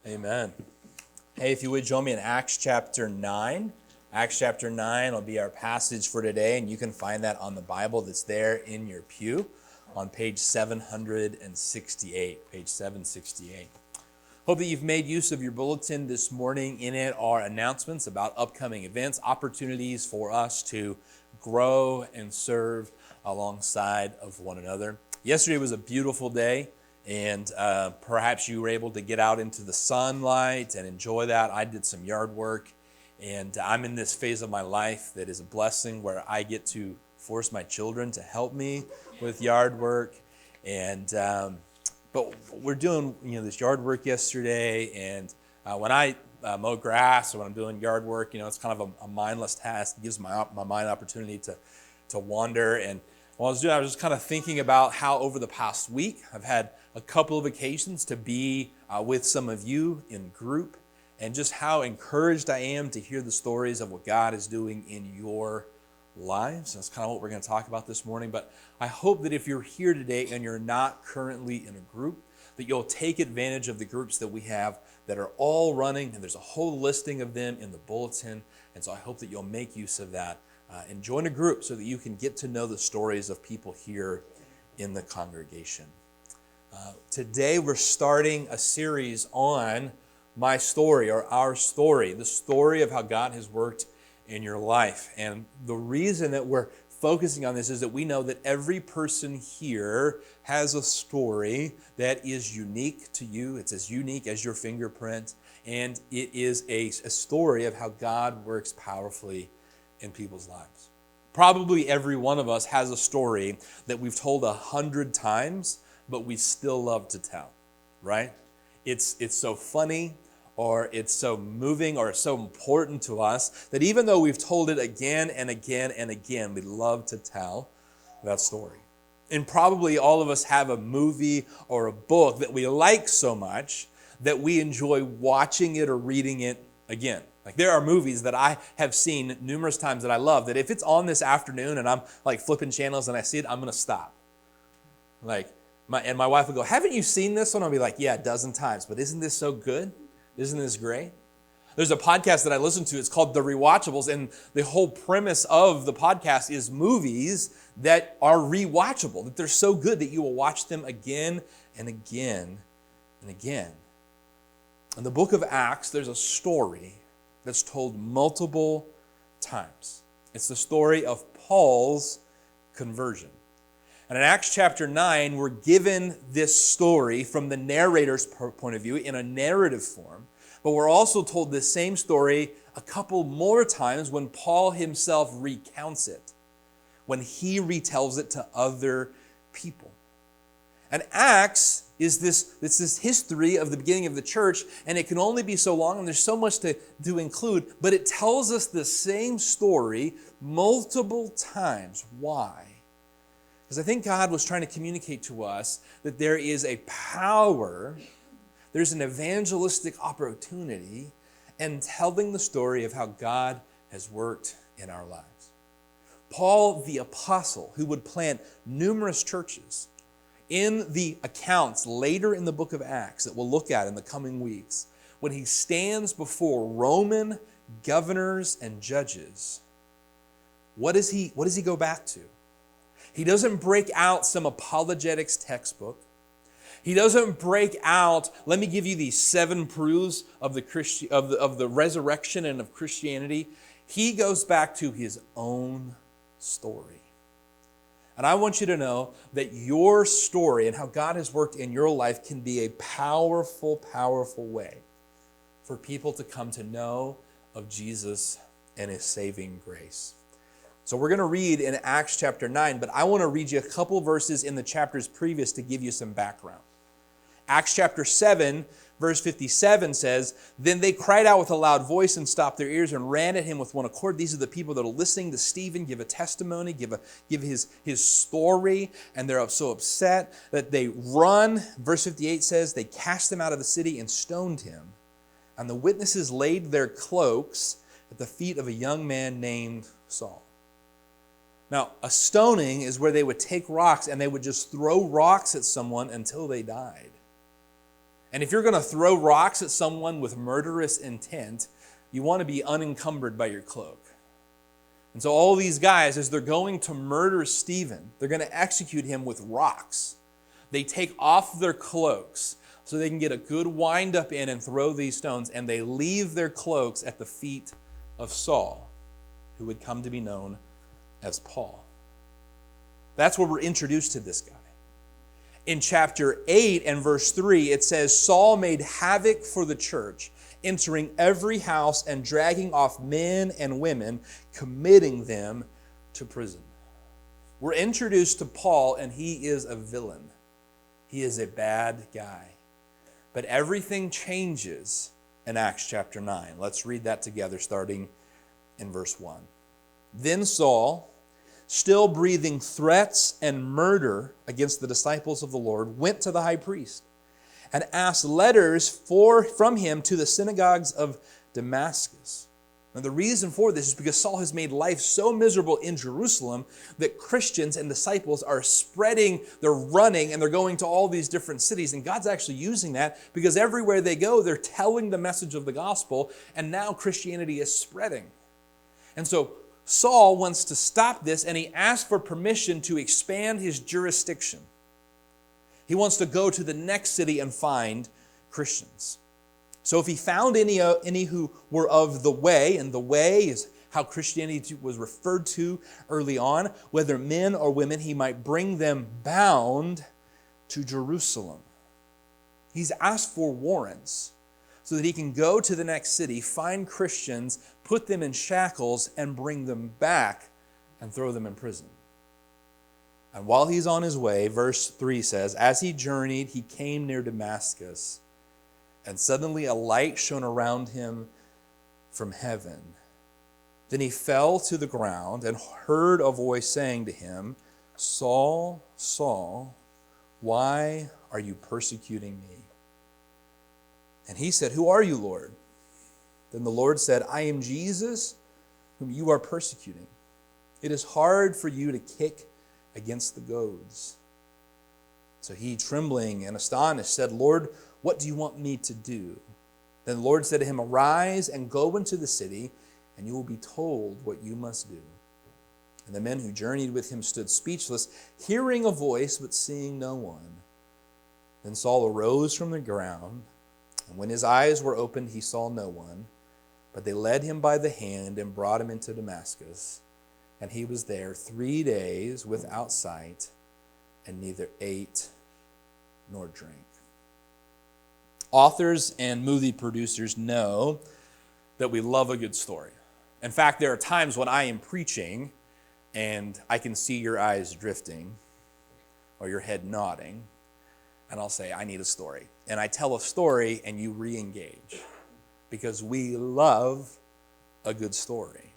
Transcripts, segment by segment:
Amen. Hey, if you would join me in Acts chapter 9. Acts chapter 9 will be our passage for today, and you can find that on the Bible that's there in your pew on page 768. Page 768. Hope that you've made use of your bulletin this morning. In it are announcements about upcoming events, opportunities for us to grow and serve alongside of one another. Yesterday was a beautiful day. And perhaps you were able to get out into the sunlight and enjoy that. I did some yard work, and I'm in this phase of my life that is a blessing where I get to force my children to help me with yard work. And but we're doing this yard work yesterday, and when I mow grass or when I'm doing yard work, it's kind of a mindless task. It gives my mind opportunity to wander. And while I was doing it, I was just kind of thinking about how over the past week I've had a couple of occasions to be with some of you in group, and just how encouraged I am to hear the stories of what God is doing in your lives. That's kind of what we're going to talk about this morning. But I hope that if you're here today and you're not currently in a group, that you'll take advantage of the groups that we have that are all running, and there's a whole listing of them in the bulletin. And so I hope that you'll make use of that and join a group so that you can get to know the stories of people here in the congregation. Today we're starting a series on my story, or our story, the story of how God has worked in your life. And the reason that we're focusing on this is that we know that every person here has a story that is unique to you. It's as unique as your fingerprint, and it is a story of how God works powerfully in people's lives. Probably every one of us has a story that we've told 100 times, but we still love to tell, right? It's so funny, or it's so moving, or so important to us that even though we've told it again and again and again, we love to tell that story. And probably all of us have a movie or a book that we like so much that we enjoy watching it or reading it again. Like, there are movies that I have seen numerous times that I love, that if it's on this afternoon and I'm like flipping channels and I see it, I'm going to stop. My wife would go, "Haven't you seen this one?" I'll be like, "Yeah, a dozen times, but isn't this so good? Isn't this great?" There's a podcast that I listen to. It's called The Rewatchables, and the whole premise of the podcast is movies that are rewatchable, that they're so good that you will watch them again and again and again. In the book of Acts, there's a story that's told multiple times. It's the story of Paul's conversion. And in Acts chapter 9, we're given this story from the narrator's point of view in a narrative form, but we're also told this same story a couple more times when Paul himself recounts it, when he retells it to other people. And Acts is this history of the beginning of the church, and it can only be so long, and there's so much to include, but it tells us the same story multiple times. Why? Because I think God was trying to communicate to us that there is a power, there's an evangelistic opportunity in telling the story of how God has worked in our lives. Paul the apostle, who would plant numerous churches, in the accounts later in the book of Acts that we'll look at in the coming weeks, when he stands before Roman governors and judges, what does he go back to? He doesn't break out some apologetics textbook. He doesn't break out, "Let me give you these 7 proofs of the resurrection and of Christianity." He goes back to his own story. And I want you to know that your story and how God has worked in your life can be a powerful, powerful way for people to come to know of Jesus and his saving grace. So we're going to read in Acts chapter 9, but I want to read you a couple verses in the chapters previous to give you some background. Acts chapter 7, verse 57 says, "Then they cried out with a loud voice and stopped their ears and ran at him with one accord." These are the people that are listening to Stephen give a testimony, give his story, and they're so upset that they run. Verse 58 says, "They cast him out of the city and stoned him. And the witnesses laid their cloaks at the feet of a young man named Saul." Now, a stoning is where they would take rocks and they would just throw rocks at someone until they died. And if you're going to throw rocks at someone with murderous intent, you want to be unencumbered by your cloak. And so all these guys, as they're going to murder Stephen, they're going to execute him with rocks. They take off their cloaks so they can get a good wind up in and throw these stones, and they leave their cloaks at the feet of Saul, who would come to be known as Paul. That's where we're introduced to this guy. In chapter 8 and verse 3, it says, Saul made havoc for the church, entering every house and dragging off men and women, committing them to prison. We're introduced to Paul, and he is a villain. He is a bad guy. But everything changes in Acts chapter 9. Let's read that together, starting in verse 1. Then Saul, still breathing threats and murder against the disciples of the Lord, went to the high priest and asked letters from him to the synagogues of Damascus. And the reason for this is because Saul has made life so miserable in Jerusalem that Christians and disciples are spreading, they're running, and they're going to all these different cities. And God's actually using that because everywhere they go, they're telling the message of the gospel, and now Christianity is spreading. And so Saul wants to stop this, and he asks for permission to expand his jurisdiction. He wants to go to the next city and find Christians. So if he found any who were of the way, and the way is how Christianity was referred to early on, whether men or women, he might bring them bound to Jerusalem. He's asked for warrants so that he can go to the next city, find Christians, put them in shackles, and bring them back and throw them in prison. And while he's on his way, verse 3 says, as he journeyed, he came near Damascus, and suddenly a light shone around him from heaven. Then he fell to the ground and heard a voice saying to him, Saul, Saul, why are you persecuting me? And he said, who are you, Lord? Then the Lord said, I am Jesus, whom you are persecuting. It is hard for you to kick against the goads. So he, trembling and astonished, said, Lord, what do you want me to do? Then the Lord said to him, arise and go into the city, and you will be told what you must do. And the men who journeyed with him stood speechless, hearing a voice but seeing no one. Then Saul arose from the ground, and when his eyes were opened, he saw no one. But they led him by the hand and brought him into Damascus. And he was there 3 days without sight, and neither ate nor drank. Authors and movie producers know that we love a good story. In fact, there are times when I am preaching and I can see your eyes drifting or your head nodding, and I'll say, I need a story. And I tell a story and you re-engage because we love a good story.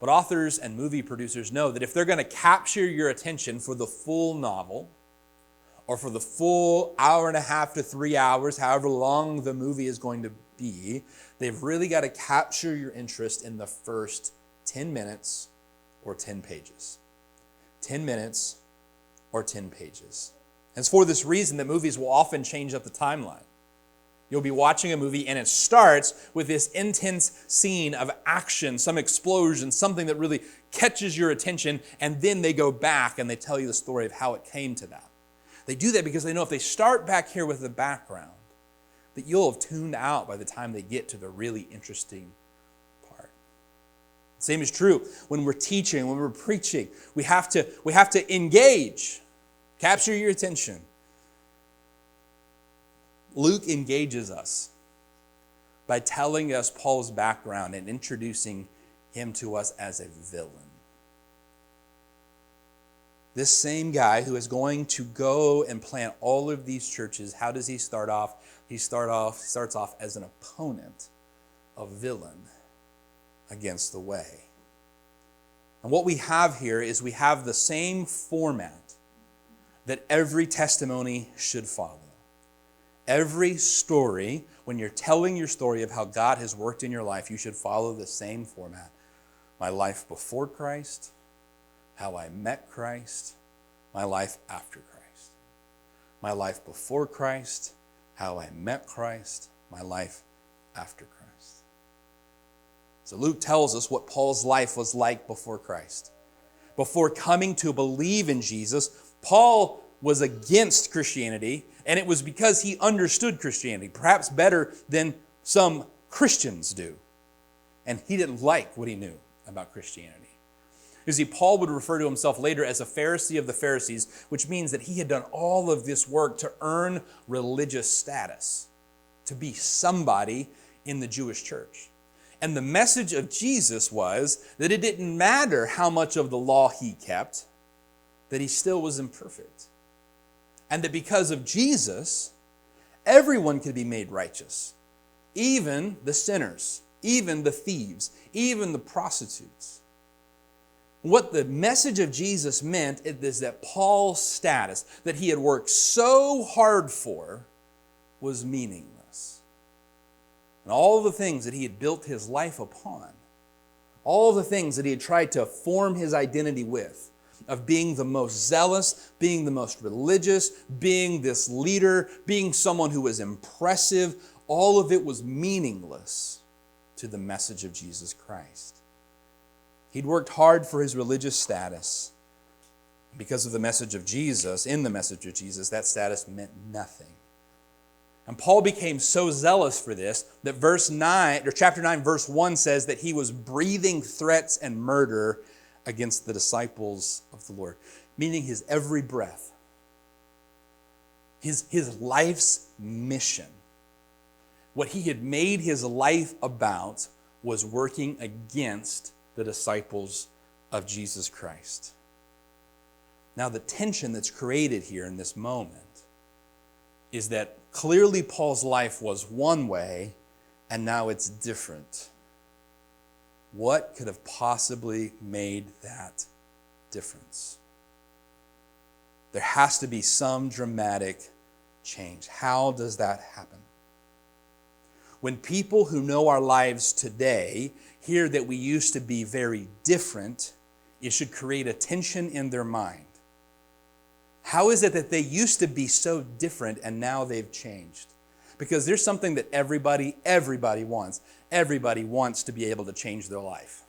But authors and movie producers know that if they're going to capture your attention for the full novel, or for the full hour and a half to 3 hours, however long the movie is going to be, they've really got to capture your interest in the first 10 minutes or 10 pages. 10 minutes or 10 pages. And it's for this reason that movies will often change up the timeline. You'll be watching a movie and it starts with this intense scene of action, some explosion, something that really catches your attention, and then they go back and they tell you the story of how it came to that. They do that because they know if they start back here with the background, that you'll have tuned out by the time they get to the really interesting part. The same is true when we're teaching, when we're preaching. We have to engage, capture your attention. Luke engages us by telling us Paul's background and introducing him to us as a villain. This same guy who is going to go and plant all of these churches, how does he start off? He starts off as an opponent, a villain against the way. And what we have here is we have the same format that every testimony should follow. Every story, when you're telling your story of how God has worked in your life, you should follow the same format. My life before Christ, how I met Christ, my life after Christ. My life before Christ, how I met Christ, my life after Christ. So Luke tells us what Paul's life was like before Christ. Before coming to believe in Jesus, Paul was against Christianity, and it was because he understood Christianity, perhaps better than some Christians do. And he didn't like what he knew about Christianity. You see, Paul would refer to himself later as a Pharisee of the Pharisees, which means that he had done all of this work to earn religious status, to be somebody in the Jewish church. And the message of Jesus was that it didn't matter how much of the law he kept, that he still was imperfect. And that because of Jesus, everyone could be made righteous, even the sinners, even the thieves, even the prostitutes. What the message of Jesus meant is that Paul's status, that he had worked so hard for, was meaningless. And all the things that he had built his life upon, all the things that he had tried to form his identity with, of being the most zealous, being the most religious, being this leader, being someone who was impressive, all of it was meaningless to the message of Jesus Christ. He'd worked hard for his religious status. Because of the message of Jesus, in the message of Jesus, that status meant nothing. And Paul became so zealous for this that chapter 9, verse 1 says that he was breathing threats and murder against the disciples of the Lord, meaning his every breath, his life's mission, what he had made his life about was working against the disciples of Jesus Christ. Now, the tension that's created here in this moment is that clearly Paul's life was one way, and now it's different. What could have possibly made that difference? There has to be some dramatic change. How does that happen? When people who know our lives today hear that we used to be very different, it should create a tension in their mind. How is it that they used to be so different and now they've changed? Because there's something that everybody wants. Everybody wants to be able to change their life.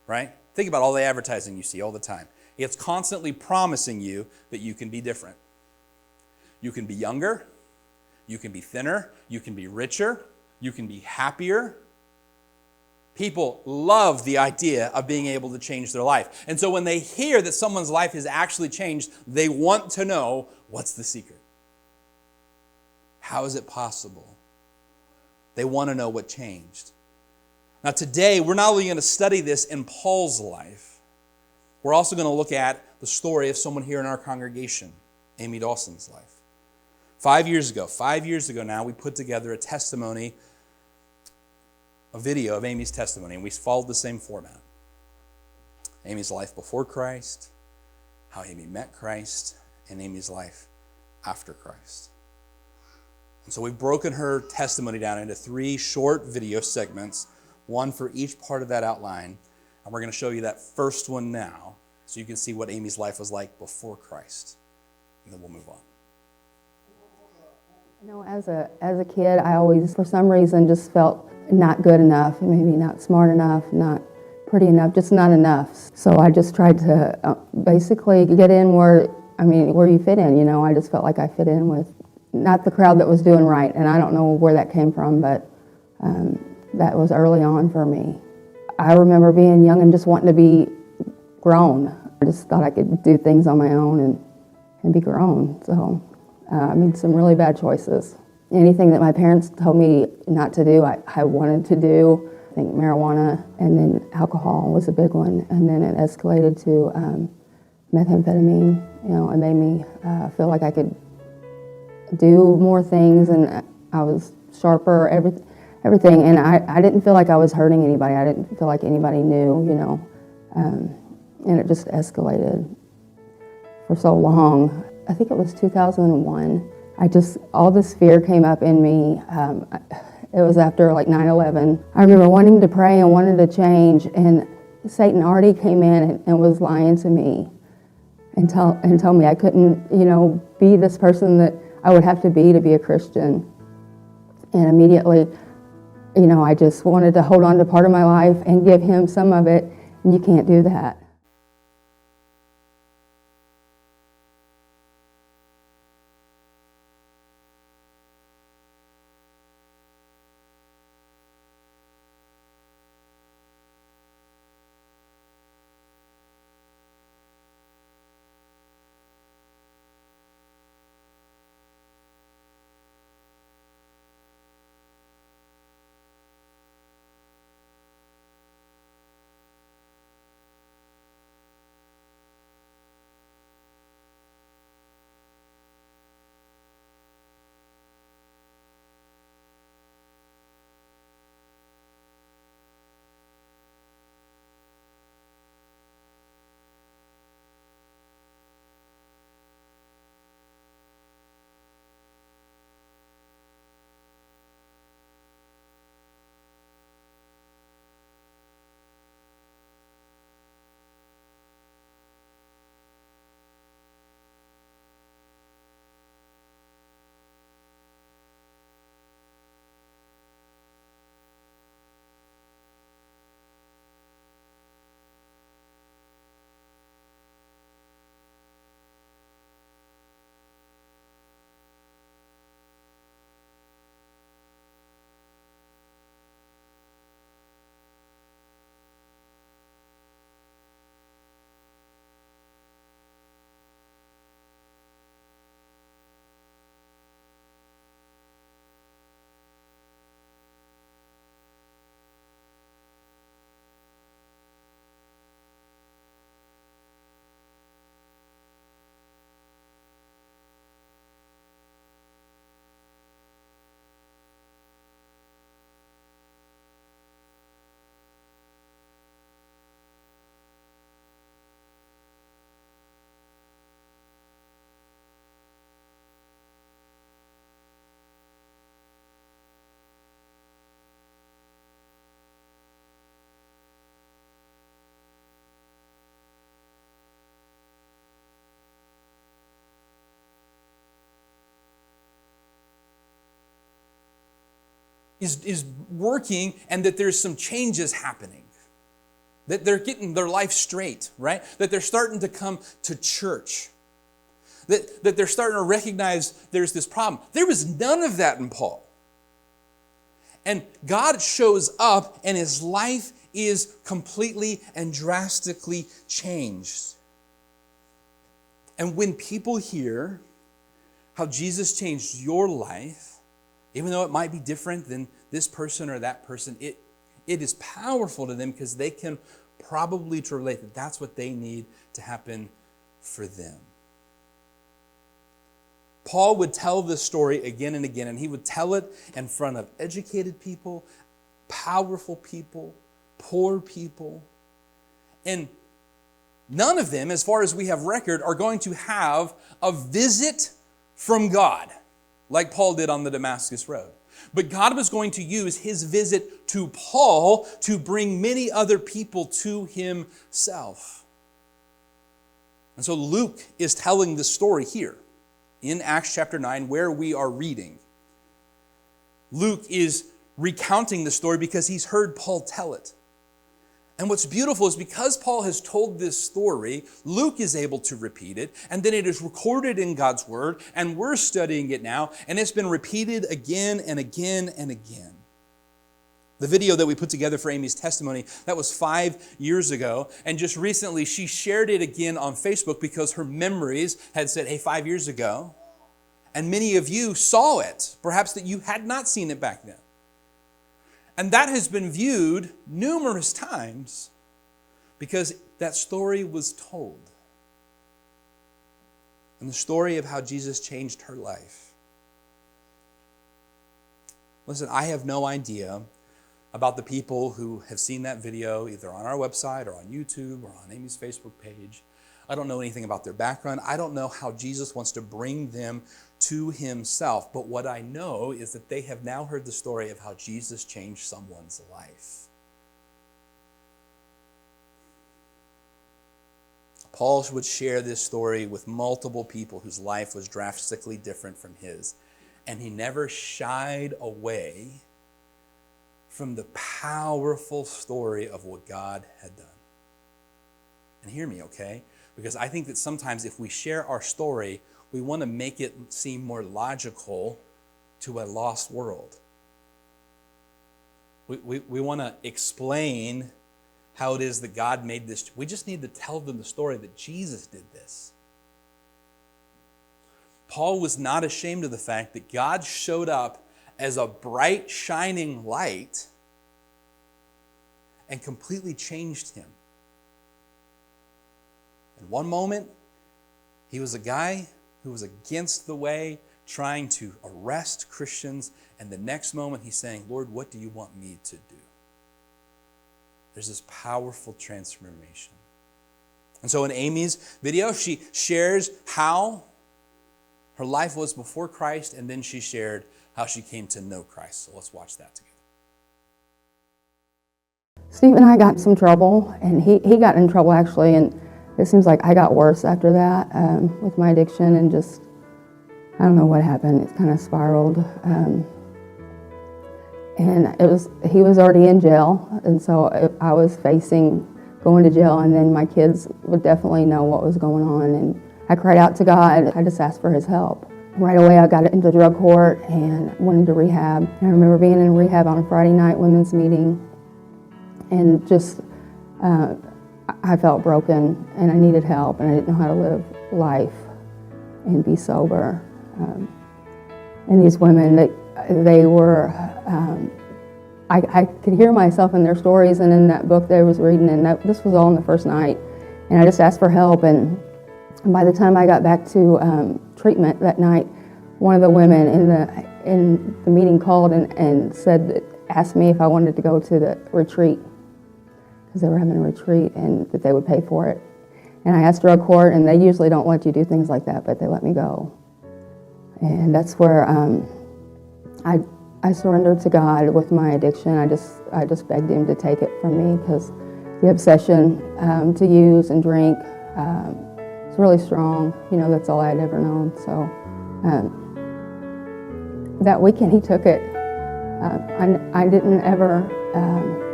Right? Think about all the advertising you see all the time. It's constantly promising you that you can be different. You can be younger. You can be thinner. You can be richer. You can be happier. People love the idea of being able to change their life. And so when they hear that someone's life has actually changed, they want to know, what's the secret? How is it possible? They want to know what changed. Now today, we're not only going to study this in Paul's life, we're also going to look at the story of someone here in our congregation, Amy Dawson's life. 5 years ago now, we put together a testimony, a video of Amy's testimony, and we followed the same format. Amy's life before Christ, how Amy met Christ, and Amy's life after Christ. And so we've broken her testimony down into 3 short video segments, one for each part of that outline, and we're going to show you that first one now, so you can see what Amy's life was like before Christ, and then we'll move on. You know, as a kid, I always, for some reason, just felt not good enough, maybe not smart enough, not pretty enough, just not enough. So I just tried to basically get in where you fit in, you know. I just felt like I fit in with not the crowd that was doing right, and I don't know where that came from, but that was early on for me. I remember being young and just wanting to be grown. I just thought I could do things on my own and be grown, so I made some really bad choices. Anything that my parents told me not to do, I wanted to do. I think marijuana, and then alcohol was a big one, and then it escalated to methamphetamine. You know, it made me feel like I could do more things, and I was sharper, everything, and I didn't feel like I was hurting anybody. I didn't feel like anybody knew, you know, and it just escalated for so long. I think it was 2001. All this fear came up in me. It was after like 9/11. I remember wanting to pray and wanted to change, and Satan already came in and was lying to me and told me I couldn't, you know, be this person that I would have to be a Christian. And immediately, I just wanted to hold on to part of my life and give him some of it, and you can't do that. Is working, and that there's some changes happening. That they're getting their life straight, right? That they're starting to come to church. That they're starting to recognize there's this problem. There was none of that in Paul. And God shows up, and his life is completely and drastically changed. And when people hear how Jesus changed your life, even though it might be different than this person or that person, it is powerful to them, because they can probably relate that that's what they need to happen for them. Paul would tell this story again and again, and he would tell it in front of educated people, powerful people, poor people. And none of them, as far as we have record, are going to have a visit from God like Paul did on the Damascus Road. But God was going to use his visit to Paul to bring many other people to himself. And so Luke is telling the story here in Acts chapter 9, where we are reading. Luke is recounting the story because he's heard Paul tell it. And what's beautiful is, because Paul has told this story, Luke is able to repeat it, and then it is recorded in God's Word, and we're studying it now, and it's been repeated again and again and again. The video that we put together for Amy's testimony, that was 5 years ago, and just recently she shared it again on Facebook because her memories had said, hey, 5 years ago, and many of you saw it, perhaps that you had not seen it back then. And that has been viewed numerous times because that story was told. And the story of how Jesus changed her life. Listen, I have no idea about the people who have seen that video either on our website or on YouTube or on Amy's Facebook page. I don't know anything about their background. I don't know how Jesus wants to bring them to himself. But what I know is that they have now heard the story of how Jesus changed someone's life. Paul would share this story with multiple people whose life was drastically different from his. And he never shied away from the powerful story of what God had done. And hear me, okay? Because I think that sometimes if we share our story, we want to make it seem more logical to a lost world. We want to explain how it is that God made this. We just need to tell them the story that Jesus did this. Paul was not ashamed of the fact that God showed up as a bright, shining light and completely changed him. In one moment, he was a guy who was against the way, trying to arrest Christians, and the next moment he's saying, Lord, what do you want me to do? There's this powerful transformation. And so in Amy's video, she shares how her life was before Christ, and then she shared how she came to know Christ. So let's watch that together. Steve and I got in some trouble, and he got in trouble actually, and it seems like I got worse after that with my addiction, and just, I don't know what happened. It kind of spiraled. And he was already in jail, and so I was facing going to jail, and then my kids would definitely know what was going on, and I cried out to God. I just asked for his help. Right away, I got into drug court and went into rehab. And I remember being in rehab on a Friday night women's meeting, and just, I felt broken, and I needed help, and I didn't know how to live life and be sober. And these women, they were, I could hear myself in their stories and in that book they was reading, and this was all in the first night. And I just asked for help, and by the time I got back to treatment that night, one of the women in the meeting called and asked me if I wanted to go to the retreat, because they were having a retreat and that they would pay for it. And I asked drug court, and they usually don't let you do things like that, but they let me go. And that's where I surrendered to God with my addiction. I just begged him to take it from me, because the obsession to use and drink was really strong. You know, that's all I had ever known. So that weekend he took it. I didn't ever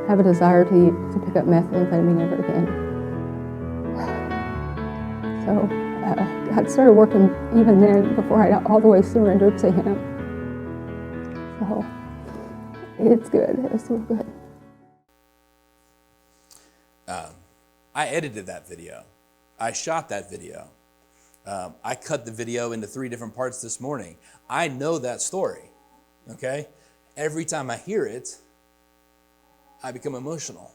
have a desire to pick up methamphetamine ever again. So God started working even then, before I all the way surrendered to him. So it's good. It's so good. I edited that video. I shot that video. I cut the video into 3 different parts this morning. I know that story, okay? Every time I hear it, I become emotional.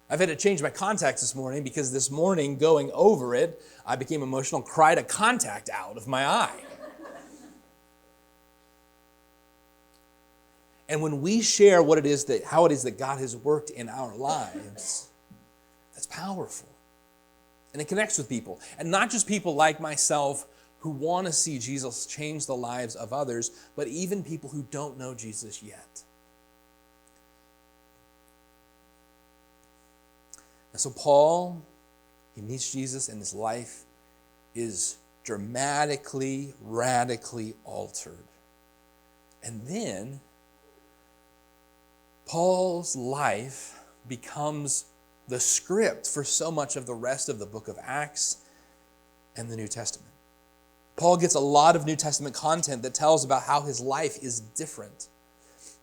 I've had to change my contacts this morning, because this morning, going over it, I became emotional, cried a contact out of my eye. And when we share how it is that God has worked in our lives, that's powerful. And it connects with people. And not just people like myself who want to see Jesus change the lives of others, but even people who don't know Jesus yet. And so Paul, he meets Jesus, and his life is dramatically, radically altered. And then Paul's life becomes the script for so much of the rest of the book of Acts and the New Testament. Paul gets a lot of New Testament content that tells about how his life is different,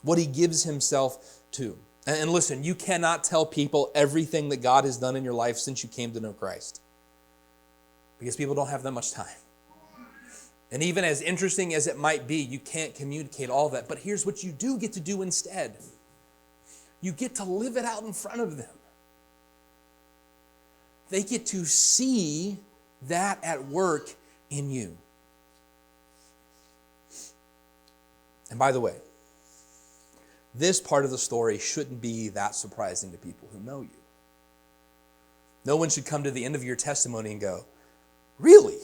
what he gives himself to. And listen, you cannot tell people everything that God has done in your life since you came to know Christ, because people don't have that much time. And even as interesting as it might be, you can't communicate all that. But here's what you do get to do instead. You get to live it out in front of them. They get to see that at work in you. And by the way, this part of the story shouldn't be that surprising to people who know you. No one should come to the end of your testimony and go, really?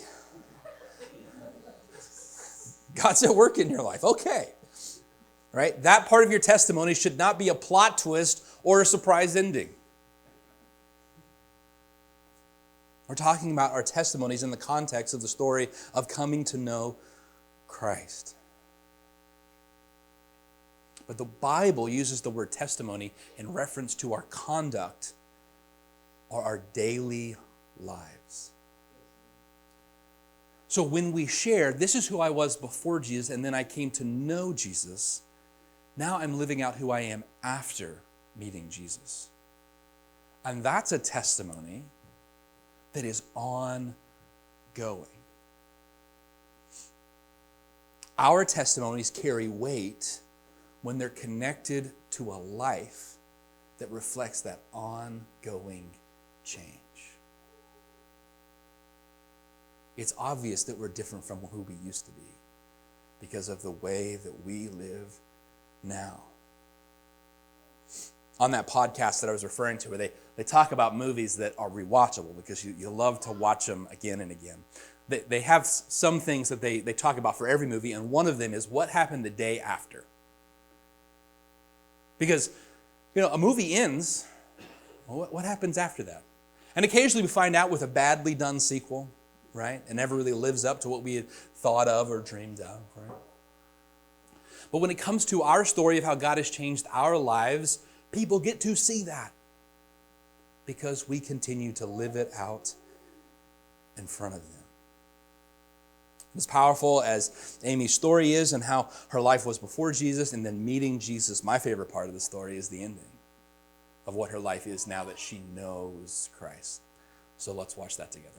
God's at work in your life. Okay. Right? That part of your testimony should not be a plot twist or a surprise ending. We're talking about our testimonies in the context of the story of coming to know Christ. But the Bible uses the word testimony in reference to our conduct or our daily lives. So when we share, this is who I was before Jesus, and then I came to know Jesus, now I'm living out who I am after meeting Jesus. And that's a testimony that is ongoing. Our testimonies carry weight when they're connected to a life that reflects that ongoing change. It's obvious that we're different from who we used to be because of the way that we live now. On that podcast that I was referring to, where they talk about movies that are rewatchable because you love to watch them again and again. They have some things that they talk about for every movie, and one of them is what happened the day after. Because, a movie ends, well, what happens after that? And occasionally we find out with a badly done sequel, right? It never really lives up to what we had thought of or dreamed of, right? But when it comes to our story of how God has changed our lives, people get to see that because we continue to live it out in front of them. As powerful as Amy's story is and how her life was before Jesus and then meeting Jesus, my favorite part of the story is the ending of what her life is now that she knows Christ. So let's watch that together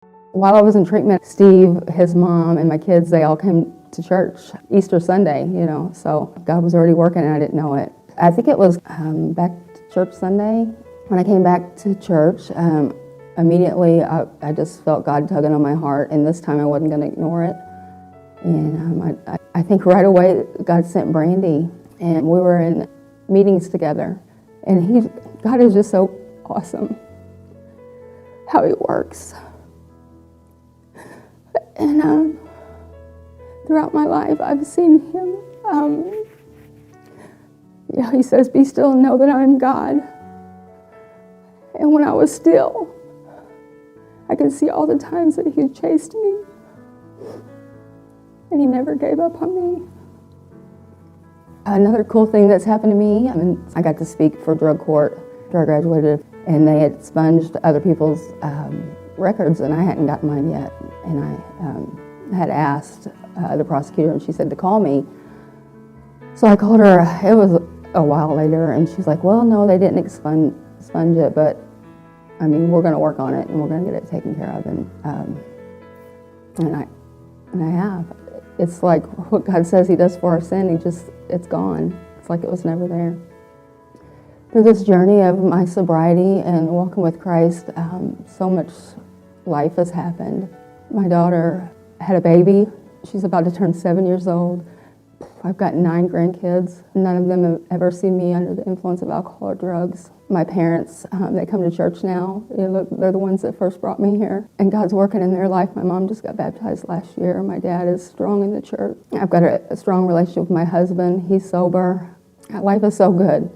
now. While I was in treatment, Steve, his mom, and my kids, they all came to church Easter Sunday, so God was already working and I didn't know it. I think it was back to church Sunday. When I came back to church, immediately I just felt God tugging on my heart, and this time I wasn't going to ignore it. And I think right away God sent Brandy, and we were in meetings together. And God is just so awesome how He works. And throughout my life, I've seen Him. He says, "Be still and know that I am God." And when I was still, I could see all the times that He chased me. And He never gave up on me. Another cool thing that's happened to me, I got to speak for drug court after I graduated, and they had expunged other people's records, and I hadn't gotten mine yet. And I had asked the prosecutor, and she said to call me. So I called her. It was a while later, and she's like, "Well, no, they didn't expunge it, but we're going to work on it, and we're going to get it taken care of." And I have. It's like what God says He does for our sin. It's gone. It's like it was never there. Through this journey of my sobriety and walking with Christ, so much life has happened. My daughter had a baby. She's about to turn 7 years old. I've got 9 grandkids. None of them have ever seen me under the influence of alcohol or drugs. My parents, they come to church now. They're the ones that first brought me here. And God's working in their life. My mom just got baptized last year. My dad is strong in the church. I've got a strong relationship with my husband. He's sober. Life is so good.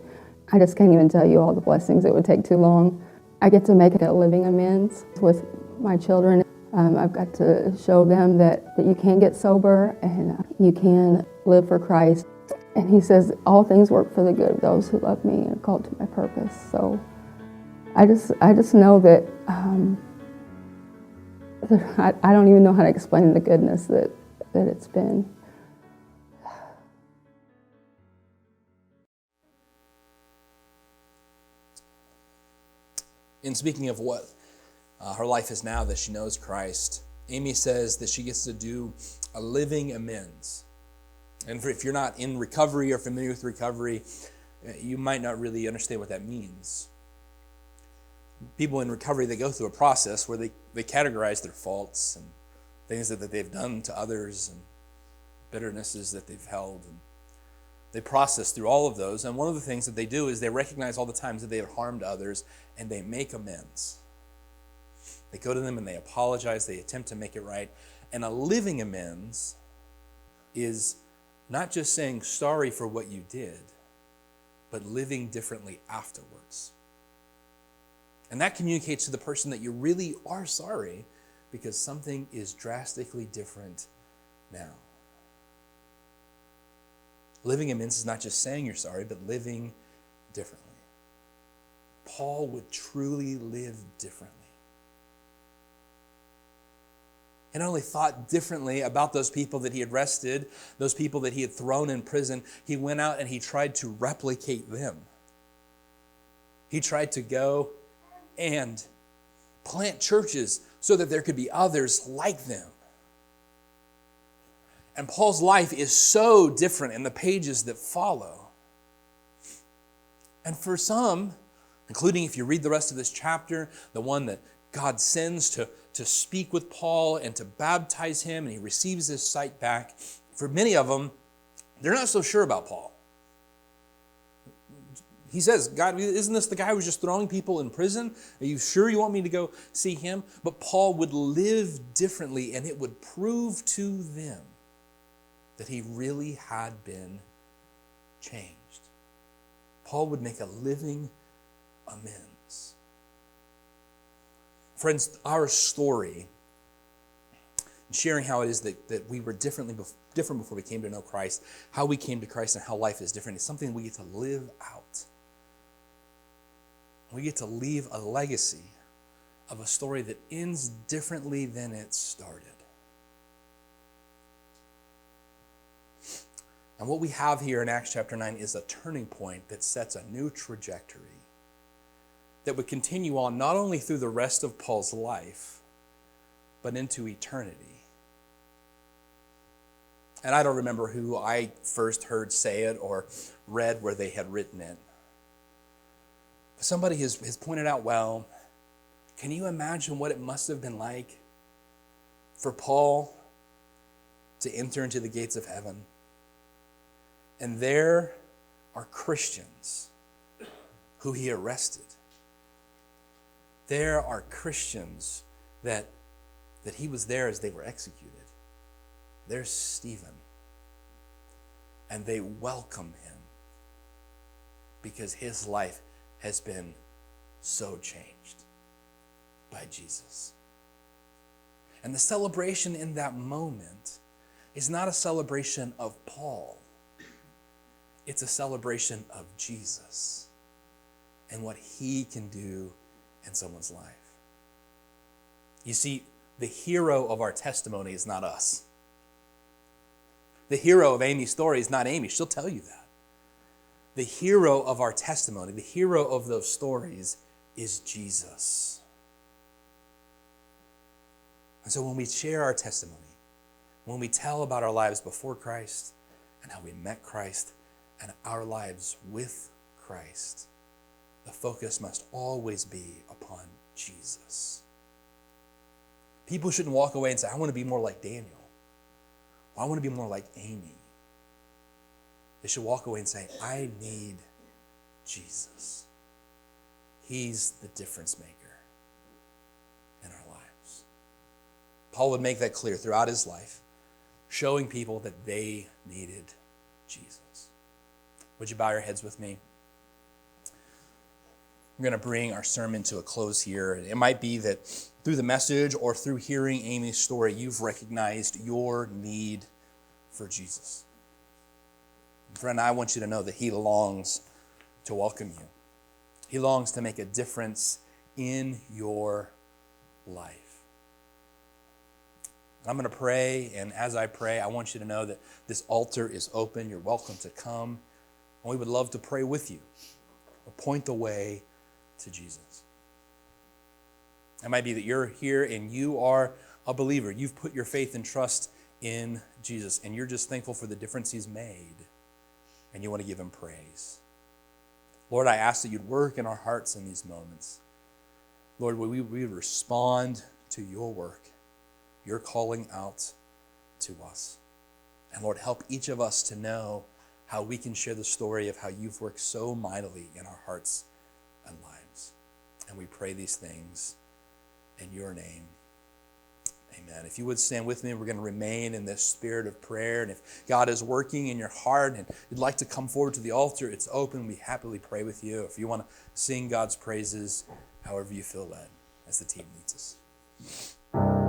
I just can't even tell you all the blessings. It would take too long. I get to make a living amends with my children. I've got to show them that you can get sober and you can live for Christ. And He says, all things work for the good of those who love me and are called to my purpose. So I just know that I don't even know how to explain the goodness that it's been. In speaking of what her life is now that she knows Christ, Amy says that she gets to do a living amends. And if you're not in recovery or familiar with recovery, you might not really understand what that means. People in recovery, they go through a process where they categorize their faults and things that they've done to others and bitternesses that they've held. And they process through all of those. And one of the things that they do is they recognize all the times that they have harmed others and they make amends. They go to them and they apologize. They attempt to make it right. And a living amends is not just saying sorry for what you did, but living differently afterwards. And that communicates to the person that you really are sorry because something is drastically different now. Living amends is not just saying you're sorry, but living differently. Paul would truly live differently. He not only thought differently about those people that he had arrested, those people that he had thrown in prison, he went out and he tried to replicate them. He tried to go and plant churches so that there could be others like them. And Paul's life is so different in the pages that follow. And for some, including if you read the rest of this chapter, the one that God sends to speak with Paul and to baptize him, and he receives his sight back, for many of them, they're not so sure about Paul. He says, God, isn't this the guy who was just throwing people in prison? Are you sure you want me to go see him? But Paul would live differently, and it would prove to them that he really had been changed. Paul would make a living amends. Friends, our story, sharing how it is that we were different before we came to know Christ, how we came to Christ and how life is different, is something we get to live out. We get to leave a legacy of a story that ends differently than it started. And what we have here in Acts chapter 9 is a turning point that sets a new trajectory that would continue on not only through the rest of Paul's life, but into eternity. And I don't remember who I first heard say it or read where they had written it. But somebody has pointed out, well, can you imagine what it must have been like for Paul to enter into the gates of heaven? And there are Christians who he arrested. There are Christians that he was there as they were executed. There's Stephen. And they welcome him because his life has been so changed by Jesus. And the celebration in that moment is not a celebration of Paul. It's a celebration of Jesus and what he can do in someone's life. You see, the hero of our testimony is not us. The hero of Amy's story is not Amy. She'll tell you that. The hero of our testimony, the hero of those stories is Jesus. And so when we share our testimony, when we tell about our lives before Christ and how we met Christ and our lives with Christ, the focus must always be upon Jesus. People shouldn't walk away and say, I want to be more like Daniel. Or I want to be more like Amy. They should walk away and say, I need Jesus. He's the difference maker in our lives. Paul would make that clear throughout his life, showing people that they needed Jesus. Would you bow your heads with me? I'm going to bring our sermon to a close here. It might be that through the message or through hearing Amy's story, you've recognized your need for Jesus. Friend, I want you to know that he longs to welcome you. He longs to make a difference in your life. I'm going to pray, and as I pray, I want you to know that this altar is open. You're welcome to come, and we would love to pray with you or point the way to Jesus. It might be that you're here and you are a believer. You've put your faith and trust in Jesus, and you're just thankful for the difference he's made, and you want to give him praise. Lord, I ask that you'd work in our hearts in these moments. Lord, we respond to your work, your calling out to us. And Lord, help each of us to know how we can share the story of how you've worked so mightily in our hearts and lives. And we pray these things in your name. Amen. If you would stand with me, we're going to remain in this spirit of prayer. And if God is working in your heart and you'd like to come forward to the altar, it's open. We happily pray with you. If you want to sing God's praises however you feel led as the team leads us.